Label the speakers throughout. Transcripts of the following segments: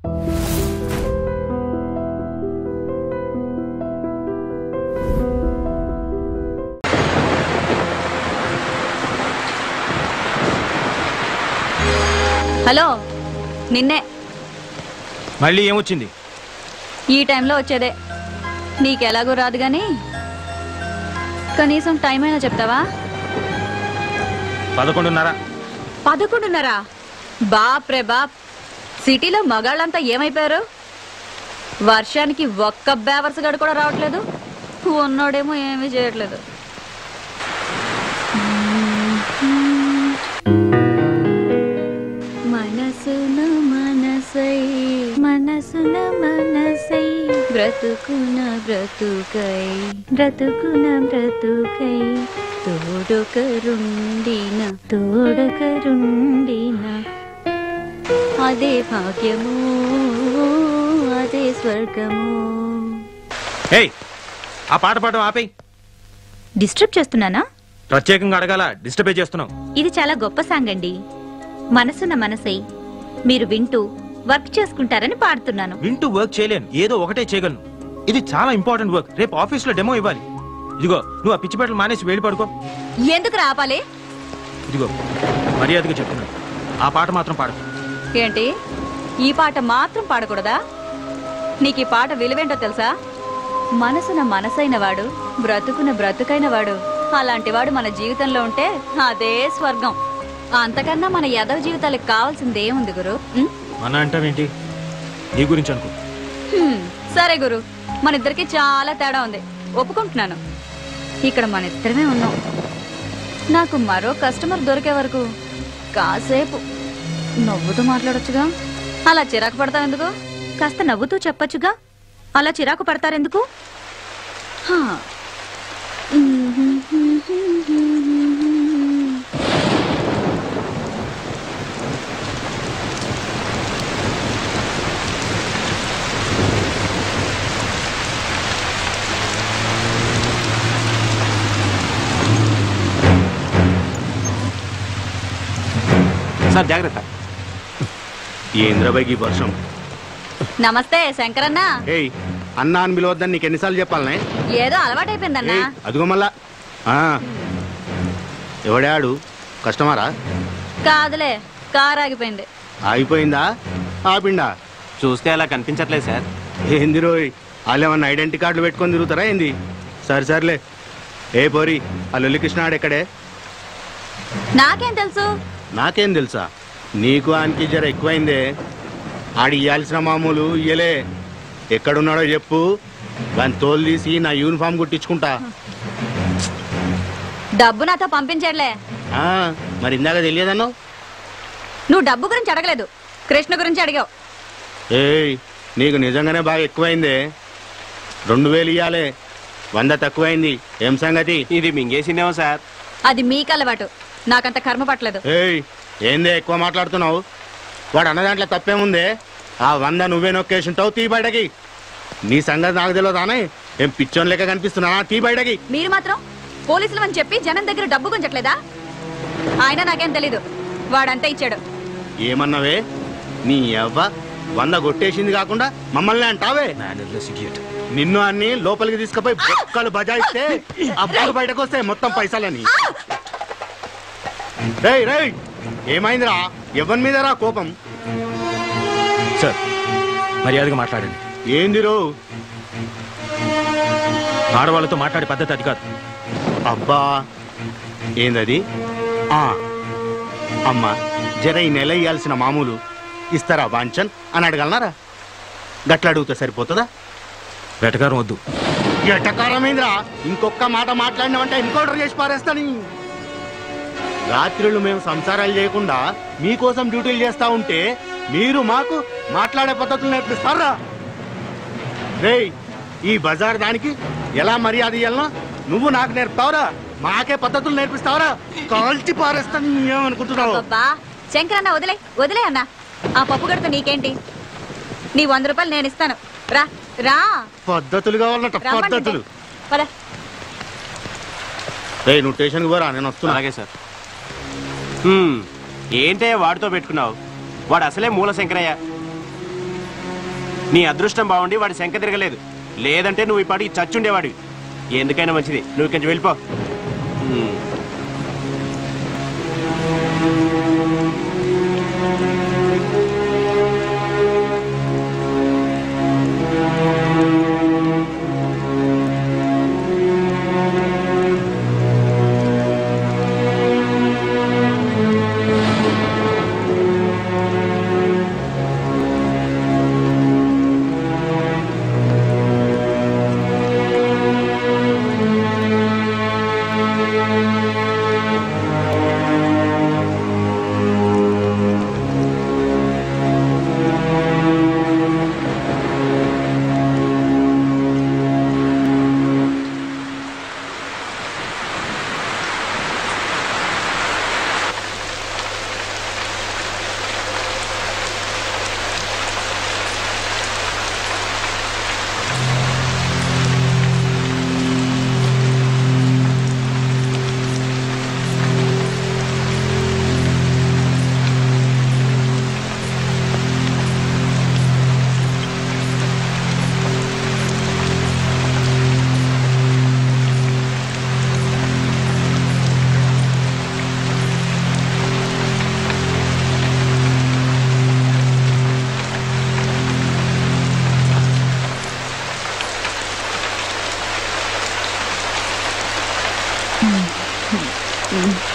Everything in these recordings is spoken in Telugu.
Speaker 1: హలో, నిన్నే.
Speaker 2: మళ్ళీ ఏమొచ్చింది?
Speaker 1: ఈ టైంలో వచ్చేదే. నీకెలాగో రాదు గాని కనీసం టైం అయినా చెప్తావా?
Speaker 2: 11:30.
Speaker 1: 11:30? బాప్ రే బాప్, సిటీలో మగాళ్ళంతా ఏమైపోయారు? వర్షానికి ఒక్క బేవర్స్ గడు కూడా రావట్లేదు, ఉన్నోడేమో ఏమీ చేయట్లేదు. మనసున మనసై మనసున మనసై బ్రతుకున బ్రతుకై బ్రతుకున బ్రతుకై తోడొకరుండిన తోడొకరుండిన అదే భాగ్యము అదే స్వర్గము.
Speaker 2: ఏయ్, ఆ పాట పాడడం ఆపేయ్.
Speaker 1: డిస్టర్బ్ చేస్తున్నానా?
Speaker 2: ప్రత్యేకంగా అడగాల, డిస్టర్బే చేస్తున్నావు.
Speaker 1: ఇది చాలా గొప్ప సాంగ్ అండి. మనసున మనసై మీరు వింటూ వర్క్ చేసుకుంటారని పాడుతున్నాను.
Speaker 2: వింటూ వర్క్ చేయలేను, ఏదో ఒకటే చేయగలను. ఇది చాలా ఇంపార్టెంట్ వర్క్. రేపు ఆఫీస్ లో డెమో ఇవ్వాలి. ఇదిగో, నువ్వు ఆ పిచ్చి బట్టలు మానేసి వేడి పడుకో.
Speaker 1: ఎందుకు రాపాలి?
Speaker 2: ఇదిగో, మర్యాదగా చెప్తున్నాను, ఆ పాట మాత్రం పాడు.
Speaker 1: ఏంటి, ఈ పాట మాత్రం పాడకూడదా? నీకు ఈ పాట విలువేంటో తెలుసా? మనసున మనసైన వాడు, బ్రతుకున బ్రతుకైన వాడు, అలాంటి వాడు మన జీవితంలో ఉంటే అదే స్వర్గం. అంతకన్నా మన యదవ జీవితాలకు కావాల్సిందేముంది గురు?
Speaker 2: మన అంటావేంటి? నీ గురించి అనుకో.
Speaker 1: సరే గురు, మన ఇద్దరికి చాలా తేడా ఉంది, ఒప్పుకుంటున్నాను. ఇక్కడ మన ఇద్దరమే ఉన్నాం. నాకు మరో కస్టమర్ దొరికే వరకు కాసేపు నవ్వుతూ మాట్లాడొచ్చుగా. అలా చిరాకు పడతావు ఎందుకు? కాస్త నవ్వుతూ చెప్పొచ్చుగా. అలా చిరాకు పడతారెందుకు?
Speaker 3: సార్ జాగ్రత్త. ఏంద్రబాయికి వర్షం.
Speaker 1: నమస్తే శంకరన్న.
Speaker 3: ఏయ్, అన్నా అని పిలవద్దని నీకు ఎన్నిసార్లు చెప్పాలనే?
Speaker 1: ఏదో అలవాటైపోయిందన్నా.
Speaker 3: అదిగో మళ్ళా. ఎవడాడు? కస్టమరా?
Speaker 1: కాదులే, కారు ఆగిపోయింది.
Speaker 3: ఆగిపోయిందా? ఆపిండా?
Speaker 4: చూస్తే అలా కనిపించట్లేదు సార్.
Speaker 3: ఏంది రోయ్, వాళ్ళు ఏమన్నా ఐడెంటిటీ కార్డులు పెట్టుకొని తిరుగుతారా ఏంది? సరే సర్లే. ఏ పోరి, ఆ లొల్లి కృష్ణాడు ఎక్కడే?
Speaker 1: నాకేం తెలుసు?
Speaker 3: నాకేం తెలుసా? నీకు ఆయనకి జర ఎక్కువైందే. ఆడి ఇయ్యాల్సిన మామూలు ఇయ్యలే. ఎక్కడున్నాడో చెప్పు, వాని తోలు తీసి నా యూనిఫామ్ కుట్టించుకుంటా.
Speaker 1: డబ్బు నాతో పంపించట్లే.
Speaker 3: మరి ఇందాక తెలియదన్నావు?
Speaker 1: నువ్వు డబ్బు గురించి అడగలేదు, కృష్ణ గురించి అడిగావు.
Speaker 3: ఏయ్, నీకు నిజంగానే బాగా ఎక్కువైందే. 2000 ఇయ్యాలే, 100 తక్కువైంది. ఏం సంగతి?
Speaker 4: ఇది మింగేసిందేమో సార్.
Speaker 1: అది మీకు అలవాటు, నాకంత కర్మ పట్టలేదు.
Speaker 3: ఏయ్, ఏందే ఎక్కువ మాట్లాడుతున్నావు? వాడు అన్న దాంట్లో తప్పేముందే? ఆ 100 నువ్వే నొక్కేసింటావు. తీ బయటకి. నీ సంగతి నాకు తెలియదానే? ఏం పిచ్చోన్ లెక్క కనిపిస్తున్నా? తీ బయటకి.
Speaker 1: మీరు మాత్రం పోలీసులు అని చెప్పి జనం దగ్గర డబ్బు గుంజట్లేదా? ఆయన నాకేం తెలీదు, వాడంతా ఇచ్చాడు.
Speaker 3: ఏమన్నావే? నీ అవ్వ 100 కొట్టేసింది కాకుండా మమ్మల్ని అంటావే? నిన్ను అన్ని లోపలికి తీసుకుపోయి బొక్కలు బజాయిస్తే అప్పుడు బయటకు వస్తాయి మొత్తం పైసలని. రేయ్ రేయ్, ఏమైందిరా? ఎవరి మీద రా కోపం?
Speaker 2: సార్, మర్యాదగా మాట్లాడండి.
Speaker 3: ఏంది రో?
Speaker 2: ఆడవాళ్ళతో మాట్లాడే పద్ధతి అది కాదు.
Speaker 3: అబ్బా, ఏందది? అమ్మా, జర ఈ నెల ఇయ్యాల్సిన మామూలు ఇస్తారా వాంచన్ అని అడగలనారా? గట్ల అడిగితే సరిపోతుందా?
Speaker 2: వెటకారం వద్దు.
Speaker 3: ఎటకారమేంద్రా? ఇంకొక మాట మాట్లాడినామంటే ఎన్కౌంటర్ చేసి పారేస్తాని. రాత్రులు మేము సంసారాలు చేయకుండా మీకోసం డ్యూటీలు చేస్తా ఉంటే మీరు మాకు మాట్లాడే పద్ధతులు నేర్పిస్తారా? రేయ్, ఈ బజార్ దానికి ఎలా మర్యాద ఇయ్యాలనో నువ్వు నాకు నేర్పుతావురా? మాకే పద్ధతులు నేర్పిస్తావురా? కాల్చి పారేస్తాను. ఏమనుకుంటున్నావు?
Speaker 1: శంకరన్న, వదిలే వదిలే అన్న. ఆ పప్పు గడత నీకేంటి? నీ 100 రూపాయలు నేను ఇస్తాను. రా రా.
Speaker 3: పద్ధతులు కావాలన్నట, పద్ధతులు. రేయ్, నువ్వు స్టేషన్కి పోరా, నేను వస్తున్నా.
Speaker 4: అలాగే సార్. ఏంటే వాడితో పెట్టుకున్నావు? వాడు అసలే మూల శంకరయ్య. నీ అదృష్టం బాగుండి వాడి శంక తిరగలేదు, లేదంటే నువ్వు ఈ పాటికి చచ్చుండేవాడివి. ఎందుకైనా మంచిది, నువ్వు కొంచెం వెళ్ళిపో.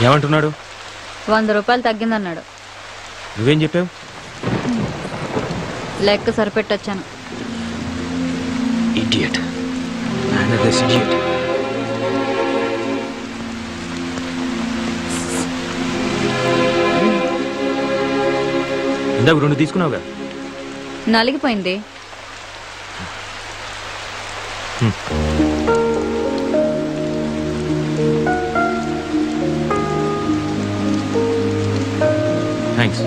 Speaker 2: ఏమంటున్నాడు?
Speaker 1: 100 రూపాయలు తగ్గిందన్నాడు.
Speaker 2: నువ్వేం చెప్పావు?
Speaker 1: లెక్క సరిపెట్టొచ్చాను.
Speaker 2: Idiot. Another idiot. ఇందాక 2 తీసుకున్నావుగా.
Speaker 1: నలిగిపోయింది.
Speaker 2: థ్యాంక్స్.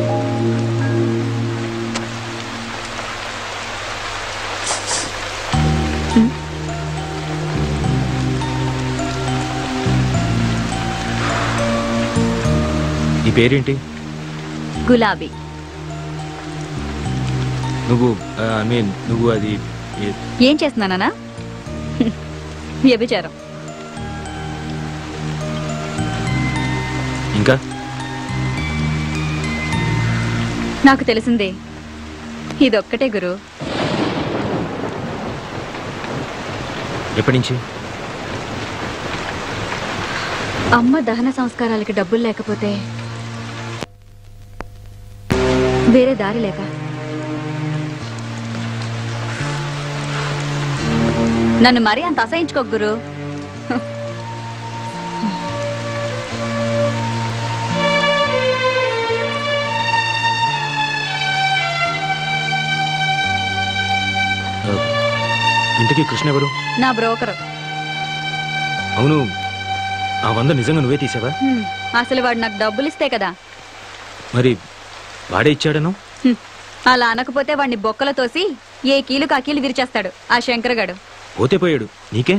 Speaker 2: నీ పేరేంటి?
Speaker 1: గులాబీ.
Speaker 2: నువ్వు అది
Speaker 1: ఏం చేస్తున్నానా? వ్యభిచారం.
Speaker 2: ఇంకా
Speaker 1: నాకు తెలిసిందే ఇదొక్కటే గురు.
Speaker 2: ఎప్పటి నుంచి?
Speaker 1: అమ్మ దహన సంస్కారాలకి డబ్బులు లేకపోతే వేరే దారి లేక నన్ను మరీ అంత అసహించుకోకు గురు.
Speaker 2: ఇంతకీ కృష్ణ ఎవరు?
Speaker 1: నా బ్రోకరు.
Speaker 2: అవును, ఆ 100 నిజంగా నువ్వే తీసావా?
Speaker 1: అసలు వాడు నాకు డబ్బులు ఇస్తే కదా.
Speaker 2: మరి వాడే ఇచ్చాడను?
Speaker 1: అలా అనకపోతే వాడిని బొక్కలు తోసి ఏ కీలుకు ఆ కీలు విరిచేస్తాడు ఆ శంకరగాడు.
Speaker 2: పోతే పోయాడు, నీకే?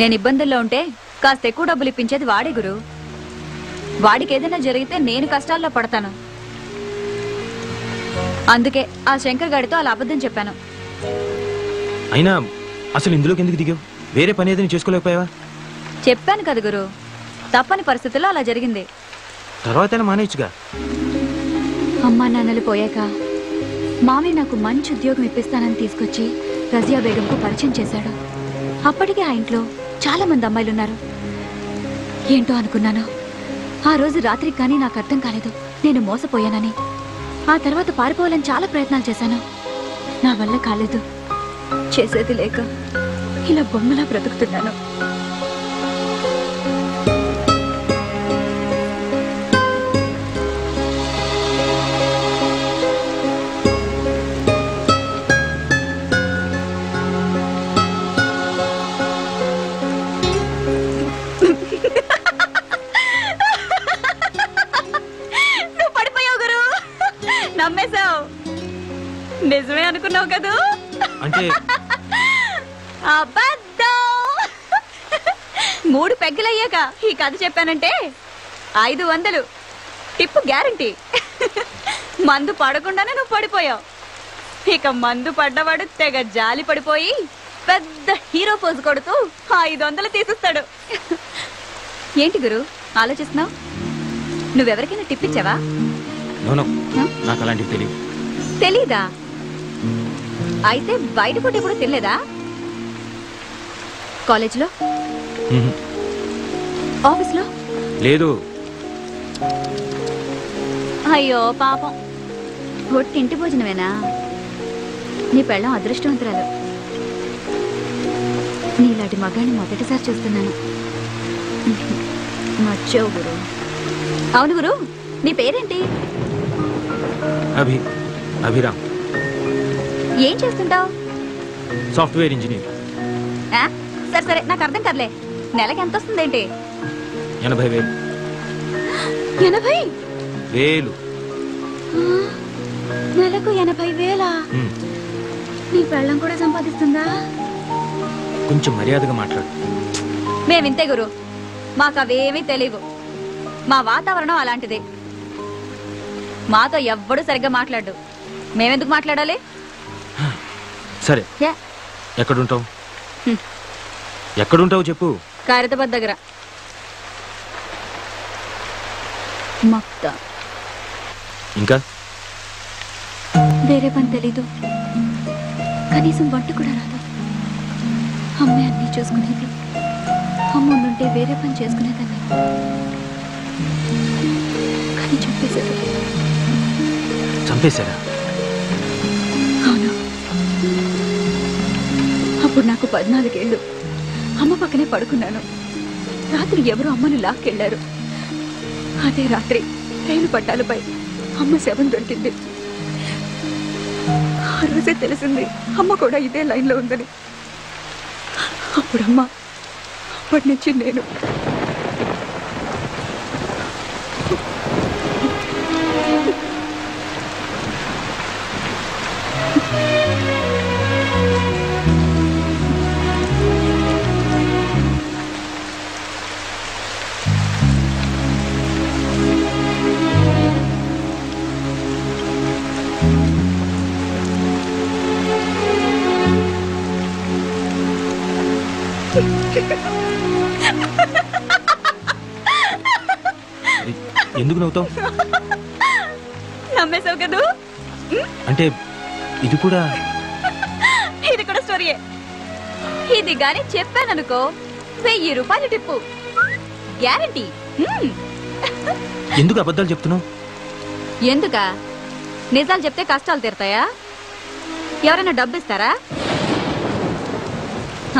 Speaker 1: నేను ఇబ్బందుల్లో ఉంటే కాస్త ఎక్కువ డబ్బులు ఇప్పించేది వాడే గురు. వాడికి ఏదైనా జరిగితే నేను కష్టాల్లో పడతాను. అందుకే ఆ శంకరగాడితో అలా అబద్ధం చెప్పాను.
Speaker 2: అయినా అసలు ఇందులోకి ఎందుకు దిగావు? వేరే పని ఏదైనా చేసుకోలేకపోయావా?
Speaker 1: చెప్పాను కదా గురు, తప్పని పరిస్థితుల్లో అలా జరిగింది.
Speaker 2: తర్వాతైనా మానేయచ్చుగా.
Speaker 1: అమ్మా నాన్నలు పోయాక మామయ్య నాకు మంచి ఉద్యోగం ఇప్పిస్తానని తీసుకొచ్చి రజియా బేగంకు పరిచయం చేశాడు. అప్పటికే ఆ ఇంట్లో చాలా మంది అమ్మాయిలున్నారు. ఏంటో అనుకున్నాను. ఆ రోజు రాత్రికి కానీ నాకు అర్థం కాలేదు నేను మోసపోయానని. ఆ తర్వాత పారిపోవాలని చాలా ప్రయత్నాలు చేశాను. నా వల్ల కాలేదు. చేసేది లేక ఇలా బొమ్మలా బ్రతుకుతున్నాను. నువ్వు పడిపోయావు గురు. నమ్మేశావు. నిజమే అనుకున్నావు కదూ?
Speaker 2: అంటే
Speaker 1: అబద్ధం. 3 పెగ్గలయ్యాక ఈ కథ చెప్పానంటే 500 టిప్పు గ్యారంటీ. మందు పడకుండానే నువ్వు పడిపోయావు. ఇక మందు పడ్డవాడు తెగ జాలి పడిపోయి పెద్ద హీరో పోజు కొడుతూ 500 తీసిస్తాడు. ఏంటి గురు ఆలోచిస్తున్నావు? నువ్వెవరికైనా టిప్ ఇచ్చావా?
Speaker 2: నో నాకు అలాంటివి తెలియదు.
Speaker 1: తెలీదా? అయితే బయట పూట ఎప్పుడు తినలేదా? కాలేజ్లో, ఆఫీస్లో?
Speaker 2: లేదు.
Speaker 1: అయ్యో పాపం, ఒట్టింటి భోజనమేనా? నీ పెళ్ళం అదృష్టవంతురాలు. నీలాంటి మగాన్ని మొదటిసారి చూస్తున్నాను. మర్చావు గురు. అవును గురు, నీ పేరేంటి?
Speaker 2: అభిరామ్.
Speaker 1: ఏం చేస్తుంటావు?
Speaker 2: Software engineer.
Speaker 1: సరే సరే, నాకు అర్థం కదలే. నెలకి ఎంత వస్తుందేంటి?
Speaker 2: 80,000.
Speaker 1: 80,000? నెలకు 80,000? నీ పెళ్ళం కూడా సంపాదిస్తుందా?
Speaker 2: కొంచెం మర్యాదగా మాట్లాడు.
Speaker 1: మేమింతే గురు, మాకు అవేమీ తెలియవు. మా వాతావరణం అలాంటిది. మాతో ఎవ్వడూ సరిగ్గా మాట్లాడు. మేమెందుకు మాట్లాడాలి?
Speaker 2: సరే, ఎక్కడుంటావు? ఎక్కడుంటావు చెప్పు.
Speaker 1: ఖైరతాబాద్ దగ్గర. మక్తా.
Speaker 2: ఇంకా
Speaker 1: వేరే పని తెలీదు, కనీసం వంట కూడా రాదు. అమ్మే అన్నీ చూసుకునేది. అమ్మ ఉంటే వేరే పని చేసుకునేదాన్ని. కానీ
Speaker 2: చంపేశారా?
Speaker 1: అవును. అప్పుడు నాకు 14 ఏళ్ళు. అమ్మ పక్కనే పడుకున్నాను. రాత్రి ఎవరో అమ్మను లాక్కెళ్లారు. అదే రాత్రి రైలు పట్టాలపై అమ్మ శవం దొరికింది. ఆ రోజే తెలిసింది అమ్మ కూడా ఇదే లైన్లో ఉందని. అప్పుడమ్మ, అప్పటి నుంచి నేను.
Speaker 2: ఎందుకు నవ్వుతావు?
Speaker 1: నమ్మేశావు కదూ?
Speaker 2: అంటే ఇది కూడా
Speaker 1: స్టోరీయే. ఇది గాని చెప్పాననుకో, 1000 రూపాయలు టిప్పు గ్యారంటీ.
Speaker 2: ఎందుకు అబద్ధాలు చెప్తున్నావు?
Speaker 1: ఎందుకా? నిజాలు చెప్తే కష్టాలు తీరుతాయా? ఎవరైనా డబ్బు ఇస్తారా?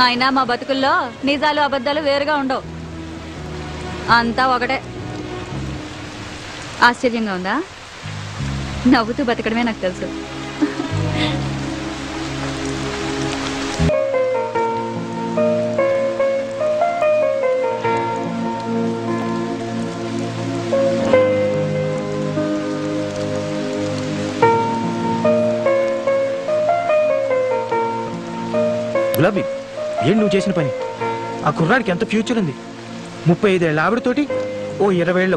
Speaker 1: అయినా మా బతుకుల్లో నిజాలు అబద్ధాలు వేరుగా ఉండవు, అంతా ఒకటే. ఆశ్చర్యంగా ఉందా? నవ్వుతూ బతకడమే నాకు తెలుసు.
Speaker 2: గులాబీ, ఏం నువ్వు చేసిన పని? ఆ కుర్రాడికి ఎంత ఫ్యూచర్ ఉంది. 35 ఏళ్ల ఆవిడతోటి ఓ 20 ఏళ్ల